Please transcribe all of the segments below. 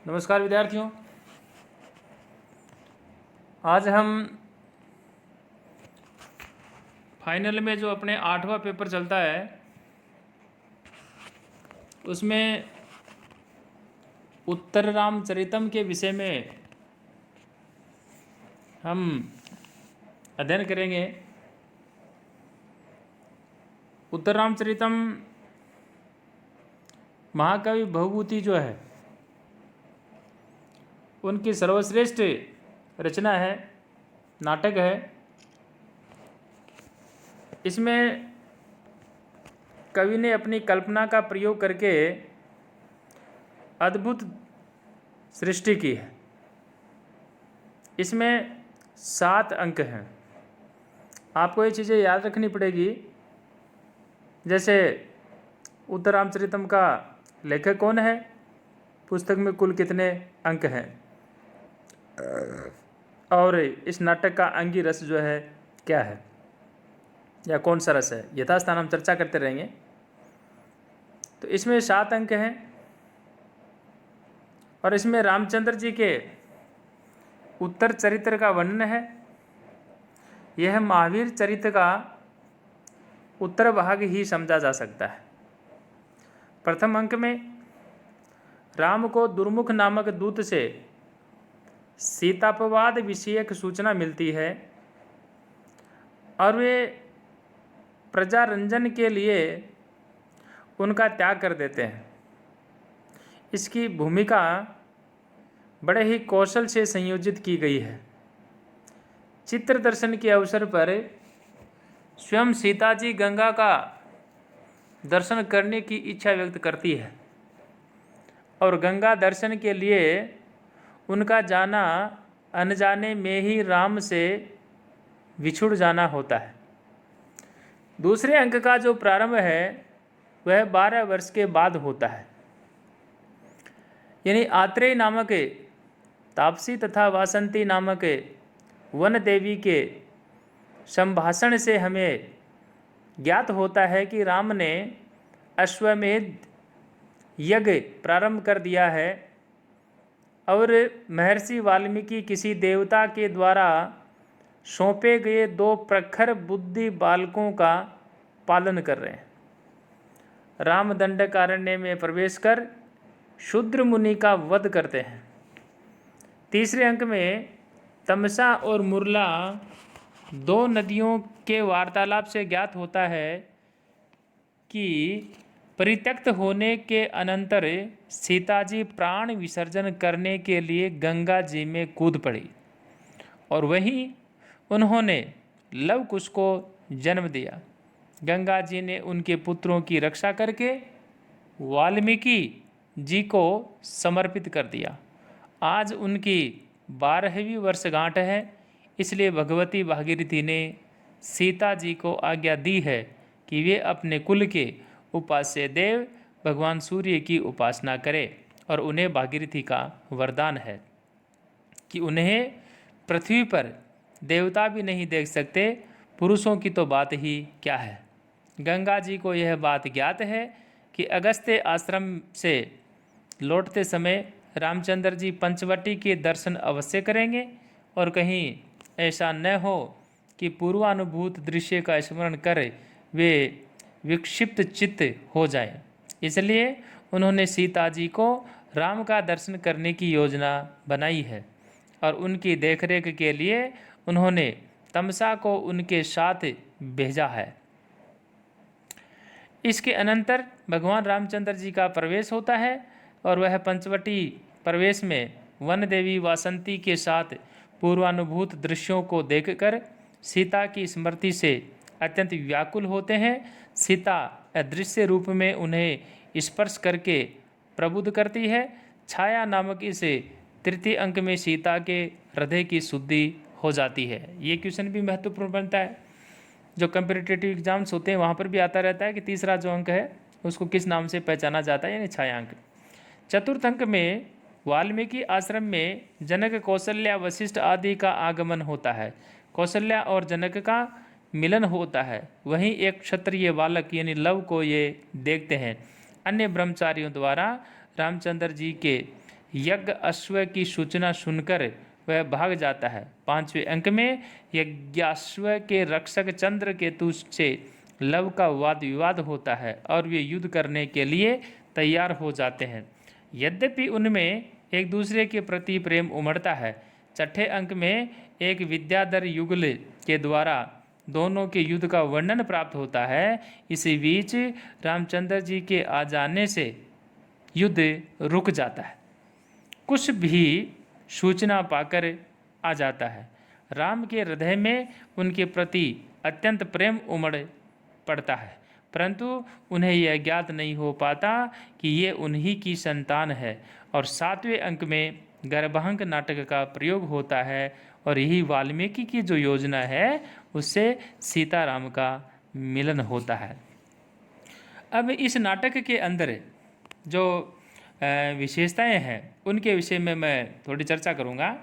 नमस्कार विद्यार्थियों। आज हम फाइनल में जो अपने 8वां पेपर चलता है उसमें उत्तर रामचरितम के विषय में हम अध्ययन करेंगे। उत्तर रामचरितम महाकवि भवभूति जो है उनकी सर्वश्रेष्ठ रचना है, नाटक है। इसमें कवि ने अपनी कल्पना का प्रयोग करके अद्भुत सृष्टि की है। इसमें 7 अंक हैं। आपको ये चीज़ें याद रखनी पड़ेगी। जैसे उत्तर रामचरितम का लेखक कौन है, पुस्तक में कुल कितने अंक हैं, और इस नाटक का अंगी रस जो है क्या है या कौन सा रस है, यथास्थान हम चर्चा करते रहेंगे। तो इसमें 7 अंक हैं और इसमें रामचंद्र जी के उत्तर चरित्र का वर्णन है। यह महावीर चरित्र का उत्तर भाग ही समझा जा सकता है। प्रथम अंक में राम को दुर्मुख नामक दूत से सीतापवाद विषयक सूचना मिलती है और वे प्रजारंजन के लिए उनका त्याग कर देते हैं। इसकी भूमिका बड़े ही कौशल से संयोजित की गई है। चित्र दर्शन के अवसर पर स्वयं सीता जी गंगा का दर्शन करने की इच्छा व्यक्त करती है और गंगा दर्शन के लिए उनका जाना अनजाने में ही राम से विछुड़ जाना होता है। दूसरे अंक का जो प्रारंभ है वह 12 वर्ष के बाद होता है। यानी आत्रेय नामक तापसी तथा वासंती नामक वन देवी के संभाषण से हमें ज्ञात होता है कि राम ने अश्वमेध यज्ञ प्रारंभ कर दिया है और महर्षि वाल्मीकि किसी देवता के द्वारा सौंपे गए 2 प्रखर बुद्धि बालकों का पालन कर रहे हैं। राम दंडकारण्य में प्रवेश कर शूद्र मुनि का वध करते हैं। तीसरे अंक में तमसा और मुरला 2 नदियों के वार्तालाप से ज्ञात होता है कि परित्यक्त होने के अनंतर सीता जी प्राण विसर्जन करने के लिए गंगा जी में कूद पड़ी और वहीं उन्होंने लव कुश को जन्म दिया। गंगा जी ने उनके पुत्रों की रक्षा करके वाल्मीकि जी को समर्पित कर दिया। आज उनकी 12वीं वर्षगांठ है, इसलिए भगवती भागीरथी ने सीता जी को आज्ञा दी है कि वे अपने कुल के उपास्य देव भगवान सूर्य की उपासना करें और उन्हें भागीरथी का वरदान है कि उन्हें पृथ्वी पर देवता भी नहीं देख सकते, पुरुषों की तो बात ही क्या है। गंगा जी को यह बात ज्ञात है कि अगस्त्य आश्रम से लौटते समय रामचंद्र जी पंचवटी के दर्शन अवश्य करेंगे और कहीं ऐसा न हो कि पूर्वानुभूत दृश्य का स्मरण कर वे विक्षिप्त चित्त हो जाएं। इसलिए उन्होंने सीता जी को राम का दर्शन करने की योजना बनाई है और उनकी देखरेख के लिए उन्होंने तमसा को उनके साथ भेजा है। इसके अनंतर भगवान रामचंद्र जी का प्रवेश होता है और वह पंचवटी प्रवेश में वन देवी वासंती के साथ पूर्वानुभूत दृश्यों को देखकर सीता की स्मृति से अत्यंत व्याकुल होते हैं। सीता अदृश्य रूप में उन्हें स्पर्श करके प्रबुद्ध करती है। छाया नामक इस तृतीय अंक में सीता के हृदय की शुद्धि हो जाती है। ये क्वेश्चन भी महत्वपूर्ण बनता है, जो कंपेटिटिव एग्जाम्स होते हैं वहाँ पर भी आता रहता है कि तीसरा जो अंक है उसको किस नाम से पहचाना जाता है, यानी छाया अंक। चतुर्थ अंक में वाल्मीकि आश्रम में जनक, कौशल्या, वशिष्ठ आदि का आगमन होता है। कौशल्या और जनक का मिलन होता है। वहीं एक क्षत्रिय बालक यानी लव को ये देखते हैं। अन्य ब्रह्मचारियों द्वारा रामचंद्र जी के यज्ञ अश्व की सूचना सुनकर वह भाग जाता है। 5वें अंक में यज्ञाश्व के रक्षक चंद्र केतु से लव का वाद विवाद होता है और वे युद्ध करने के लिए तैयार हो जाते हैं, यद्यपि उनमें एक दूसरे के प्रति प्रेम उमड़ता है। 6ठे अंक में एक विद्याधर युगल के द्वारा दोनों के युद्ध का वर्णन प्राप्त होता है। इसी बीच रामचंद्र जी के आ जाने से युद्ध रुक जाता है, कुछ भी सूचना पाकर आ जाता है। राम के हृदय में उनके प्रति अत्यंत प्रेम उमड़ पड़ता है, परंतु उन्हें यह ज्ञात नहीं हो पाता कि ये उन्हीं की संतान है। और 7वें अंक में गर्भांक नाटक का प्रयोग होता है और यही वाल्मीकि की जो योजना है उससे सीताराम का मिलन होता है। अब इस नाटक के अंदर जो विशेषताएं हैं उनके विषय में मैं थोड़ी चर्चा करूंगा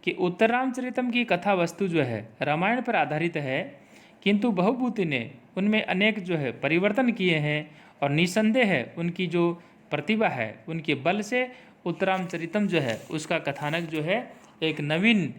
कि उत्तर रामचरितम की कथा वस्तु जो है रामायण पर आधारित है, किंतु बहुभूति ने उनमें अनेक जो है परिवर्तन किए हैं और निसंदेह है उनकी जो प्रतिभा है उनके बल से उत्तर रामचरितम जो है उसका कथानक जो है एक नवीन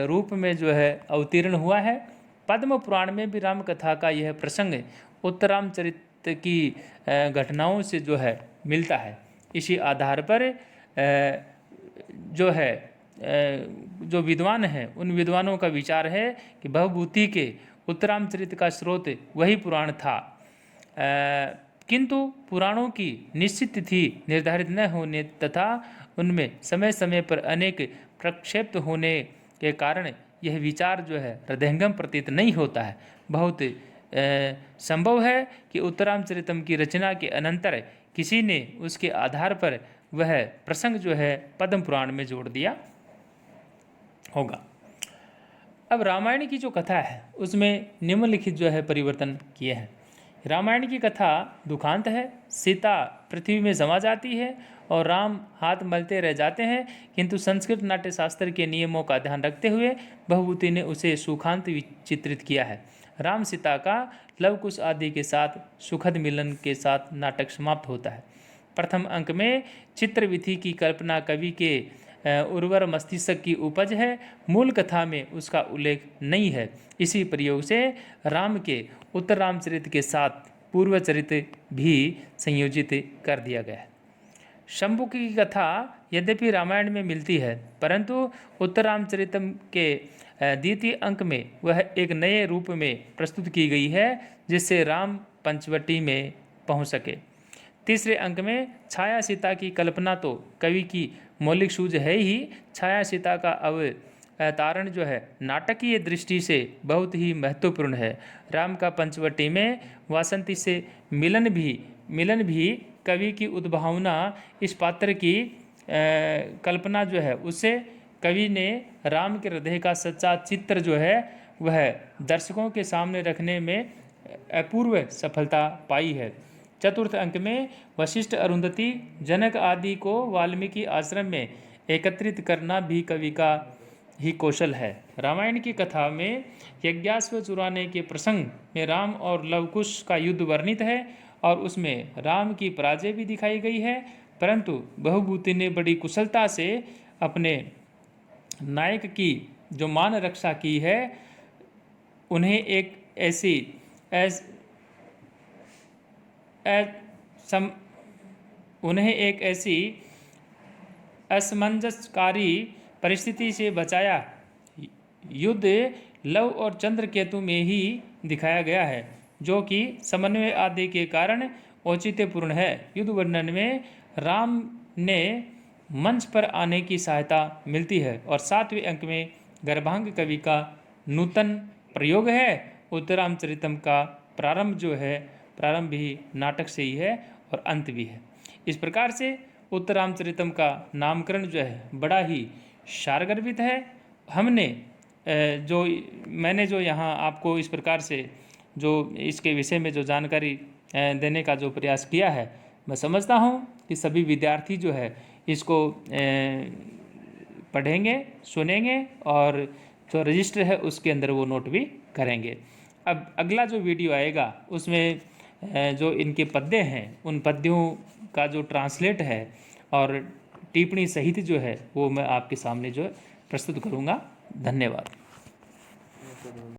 रूप में जो है अवतीर्ण हुआ है। पद्म पुराण में भी राम कथा का यह प्रसंग उत्तर रामचरित की घटनाओं से जो है मिलता है। इसी आधार पर जो है जो विद्वान हैं उन विद्वानों का विचार है कि बहुभूति के उत्तरामचरित का स्रोत वही पुराण था, किंतु पुराणों की निश्चित तिथि निर्धारित न होने तथा उनमें समय समय पर अनेक प्रक्षेप होने के कारण यह विचार जो है हृदयंगम प्रतीत नहीं होता है। बहुत संभव है कि उत्तरामचरितम की रचना के अनंतर किसी ने उसके आधार पर वह प्रसंग जो है पद्म पुराण में जोड़ दिया होगा। अब रामायण की जो कथा है उसमें निम्नलिखित जो है परिवर्तन किए हैं। रामायण की कथा दुखांत है, सीता पृथ्वी में समा जाती है और राम हाथ मलते रह जाते हैं, किंतु संस्कृत नाट्य शास्त्र के नियमों का ध्यान रखते हुए बहुभूति ने उसे सुखांत चित्रित किया है। राम सीता का लव कुश आदि के साथ सुखद मिलन के साथ नाटक समाप्त होता है। प्रथम अंक में चित्रविधि की कल्पना कवि के उर्वर मस्तिष्क की उपज है, मूल कथा में उसका उल्लेख नहीं है। इसी प्रयोग से राम के उत्तर रामचरित के साथ पूर्वचरित भी संयोजित कर दिया गया है। शंभु की कथा यद्यपि रामायण में मिलती है, परंतु उत्तर रामचरितम के द्वितीय अंक में वह एक नए रूप में प्रस्तुत की गई है, जिससे राम पंचवटी में पहुंच सके। तीसरे अंक में छाया सीता की कल्पना तो कवि की मौलिक सूझ है ही, छाया सीता का अवतारण जो है नाटकीय दृष्टि से बहुत ही महत्वपूर्ण है। राम का पंचवटी में वासंती से मिलन भी कवि की उद्भावना, इस पात्र की कल्पना जो है उससे कवि ने राम के हृदय का सच्चा चित्र जो है वह दर्शकों के सामने रखने में अपूर्व सफलता पाई है। चतुर्थ अंक में वशिष्ठ, अरुंधति, जनक आदि को वाल्मीकि आश्रम में एकत्रित करना भी कवि का ही कौशल है। रामायण की कथा में यज्ञाश्व चुराने के प्रसंग में राम और लवकुश का युद्ध वर्णित है और उसमें राम की पराजय भी दिखाई गई है, परंतु बहुभूति ने बड़ी कुशलता से अपने नायक की जो मान रक्षा की है, उन्हें एक ऐसी असमंजसकारी परिस्थिति से बचाया। युद्ध लव और चंद्र केतु में ही दिखाया गया है, जो कि समन्वय आदि के कारण औचित्यपूर्ण है। युद्ध वर्णन में राम ने मंच पर आने की सहायता मिलती है और 7वें अंक में गर्भांग कवि का नूतन प्रयोग है। उत्तरामचरितम का प्रारंभ जो है, प्रारंभ भी नाटक से ही है और अंत भी है। इस प्रकार से उत्तरामचरितम का नामकरण जो है बड़ा ही सारगर्भित है। मैंने जो यहाँ आपको इस प्रकार से जो इसके विषय में जो जानकारी देने का जो प्रयास किया है, मैं समझता हूँ कि सभी विद्यार्थी जो है इसको पढ़ेंगे, सुनेंगे और जो रजिस्टर है उसके अंदर वो नोट भी करेंगे। अब अगला जो वीडियो आएगा उसमें जो इनके पद्य हैं उन पद्यों का जो ट्रांसलेट है और टिप्पणी सहित जो है वो मैं आपके सामने जो है प्रस्तुत करूँगा। धन्यवाद।